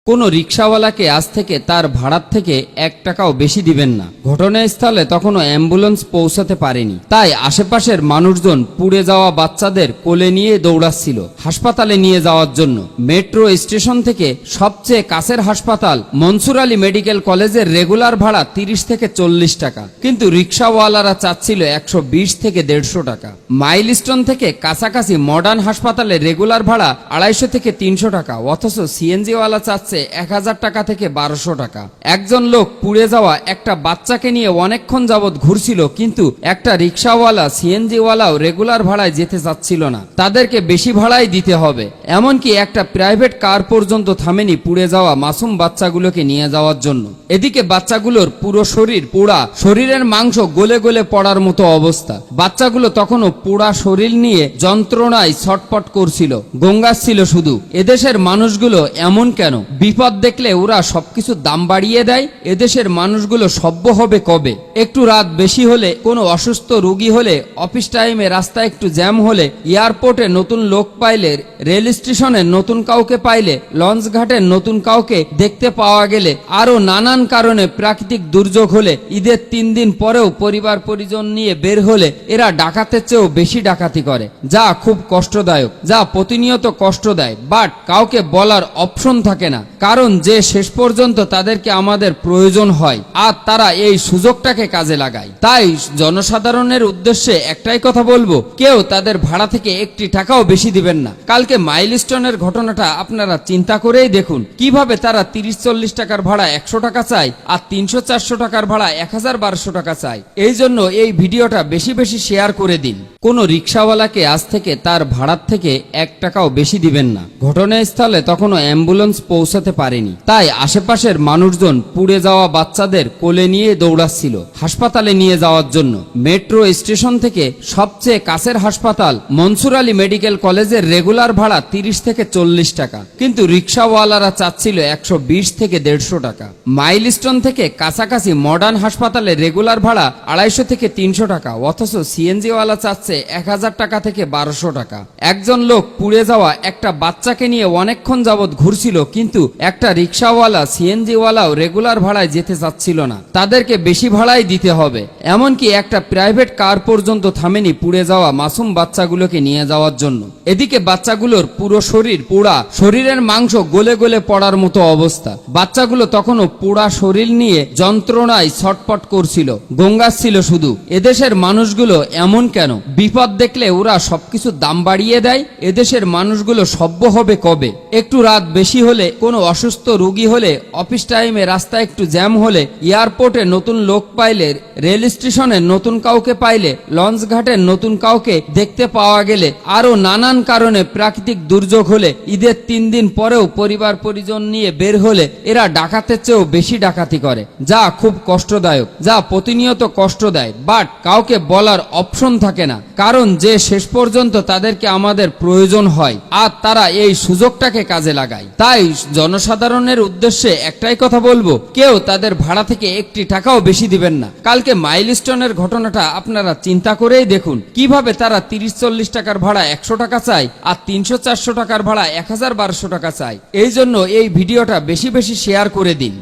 কোনো রিকশাওয়ালাকে আজ থেকে তার ভাড়ার থেকে 1 টাকাও বেশি দিবেন না। ঘটনাস্থলে তখনও অ্যাম্বুলেন্স পৌঁছাতে পারেনি, তাই আশেপাশের মানুষজন পুড়ে যাওয়া বাচ্চাদের কোলে নিয়ে দৌড়াচ্ছিল হাসপাতালে নিয়ে যাওয়ার জন্য। মেট্রো স্টেশন থেকে সবচেয়ে কাছের হাসপাতাল মনসুর আলী মেডিকেল কলেজের রেগুলার ভাড়া 30 থেকে 40 টাকা, কিন্তু রিকশাওয়ালারা চাচ্ছিল 120 থেকে 150 টাকা। মাইলস্টোন থেকে কাছাকাছি মডার্ন হাসপাতালের রেগুলার ভাড়া 250 থেকে 300 টাকা, অথচ সিএনজিওয়ালা চাচ্ছে 1000 টাকা থেকে 1200 টাকা। একজন লোক পুড়ে যাওয়া একটা বাচ্চাকে নিয়ে অনেকক্ষণ যাবৎ ঘুরছিল, কিন্তু একটা রিকশাওয়ালা সিএনজিওয়ালাও রেগুলার ভাড়ায় যেতে চাচ্ছিল না, তাদেরকে বেশি ভাড়াই দিতে হবে। এমনকি একটা প্রাইভেট কার পর্যন্ত থামেনি পুড়ে যাওয়া মাসুম বাচ্চাগুলোকে নিয়ে যাওয়ার জন্য। এদিকে বাচ্চাগুলোর পুরো শরীর পোড়া, শরীরের মাংস গলে গলে পড়ার মতো অবস্থা। বাচ্চাগুলো তখনও পোড়া শরীর নিয়ে যন্ত্রণায় ছটফট করছিল, গঙ্গাচ্ছিল শুধু। এদেশের মানুষগুলো এমন কেন? বিপদ দেখলে ওরা সবকিছু দাম বাড়িয়ে দেয়। এদেশের মানুষগুলো সভ্য হবে কবে? একটু রাত বেশি হলে, কোনো অসুস্থ রোগী হলে, অফিস টাইমে রাস্তায় একটু জ্যাম হলে, এয়ারপোর্টে নতুন লোক পাইলে, রেল স্টেশনে নতুন কাউকে পাইলে, লঞ্চ ঘাটে নতুন কাউকে দেখতে পাওয়া গেলে, আরো নানান কারণে প্রাকৃতিক দুর্যোগ হলে, ঈদের 3 দিন পরেও পরিবার পরিজন নিয়ে বের হলে এরা ডাকাতের চেয়েও বেশি ডাকাতি করে, যা খুব কষ্টদায়ক, যা প্রতিনিয়ত কষ্ট দেয়। বাট কাউকে বলার অপশন থাকে না, কারণ যে শেষ পর্যন্ত তাদেরকে আমাদের প্রয়োজন হয়, আর তারা এই সুযোগটাকে কাজে লাগায়। তাই জনসাধারণের উদ্দেশ্যে একটাই কথা বলবো, কেউ তাদের ভাড়া থেকে 1 টাকাও বেশি দিবেন না। কালকে মাইলস্টোনের ঘটনাটা আপনারা চিন্তা করেই দেখুন, কিভাবে তারা 30-40 টাকার ভাড়া 100 টাকা চায়, আর 300-400 টাকার ভাড়া 1000-1200 টাকা চায়। এই জন্য এই ভিডিওটা বেশি বেশি শেয়ার করে দিন। কোনো রিকশাওয়ালাকে আজ থেকে তার ভাড়ার থেকে 1 টাকাও বেশি দিবেন না। ঘটনাস্থলে তখনও অ্যাম্বুলেন্স পৌঁছাতে পারেনি, তাই আশেপাশের মানুষজন পুড়ে যাওয়া বাচ্চাদের কোলে নিয়ে দৌড়াচ্ছিল হাসপাতালে নিয়ে যাওয়ার জন্য। মেট্রো স্টেশন থেকে সবচেয়ে কাছের হাসপাতাল মনসুর আলী মেডিকেল কলেজের রেগুলার ভাড়া 30 থেকে 40 টাকা, কিন্তু রিকশাওয়ালারা চাচ্ছিল 120 থেকে 150 টাকা। মাইলস্টোন থেকে কাছাকাছি মডার্ন হাসপাতালের রেগুলার ভাড়া 250 থেকে 300 টাকা, অথচ সিএনজিওয়ালা চাচ্ছে 1000 টাকা থেকে 1200 টাকা। একজন লোক পুড়ে যাওয়া একটা বাচ্চাকে নিয়ে অনেকক্ষণ যাবৎ ঘুরছিল, কিন্তু একটা রিকশাওয়ালা সিএনজিওয়ালাও রেগুলার ভাড়ায় যেতে চাচ্ছিল না, তাদেরকে বেশি ভাড়াই দিতে হবে। এমনকি একটা প্রাইভেট কার পর্যন্ত থামেনি পুড়ে যাওয়া মাসুম বাচ্চাগুলোকে নিয়ে যাওয়ার জন্য। এদিকে বাচ্চাগুলোর পুরো শরীর পোড়া, শরীরের মাংস গলে গলে পড়ার মতো অবস্থা। বাচ্চাগুলো তখনও পোড়া শরীর নিয়ে যন্ত্রণায় ছটফট করছিল, গঙ্গাচ্ছিল শুধু। এদেশের মানুষগুলো এমন কেন? বিপদ দেখলে ওরা সবকিছু দাম বাড়িয়ে দেয়। এদেশের মানুষগুলো সভ্য হবে কবে? একটু রাত বেশি হলে, কোনো অসুস্থ রোগী হলে, অফিস টাইমে রাস্তায় একটু জ্যাম হলে, এয়ারপোর্টে নতুন লোক পাইলে, রেল স্টেশনে নতুন কাউকে পাইলে, লঞ্চ ঘাটে নতুন কাউকে দেখতে পাওয়া গেলে, আরো নানান কারণে প্রাকৃতিক দুর্যোগ হলে, ঈদের 3 দিন পরেও পরিবার পরিজন নিয়ে বের হলে এরা ডাকাতের চেয়েও বেশি ডাকাতি করে, যা খুব কষ্টদায়ক, যা প্রতিনিয়ত কষ্ট দেয়। বাট কাউকে বলার অপশন থাকে না, কারণ যে শেষ পর্যন্ত তাদেরকে আমাদের প্রয়োজন হয়, আর তারা এই সুযোগটাকে কাজে লাগায়। তাই জনসাধারণের উদ্দেশ্যে একটাই কথা বলবো, কেউ তাদের ভাড়া থেকে 1 টাকাও বেশি দিবেন না। কালকে মাইলস্টোনের ঘটনাটা আপনারা চিন্তা করেই দেখুন, কিভাবে তারা 30-40 টাকার ভাড়া 100 টাকা চায়, আর 300-400 টাকার ভাড়া 1000-1200 টাকা চায়। এই জন্য এই ভিডিওটা বেশি বেশি শেয়ার করে দিন।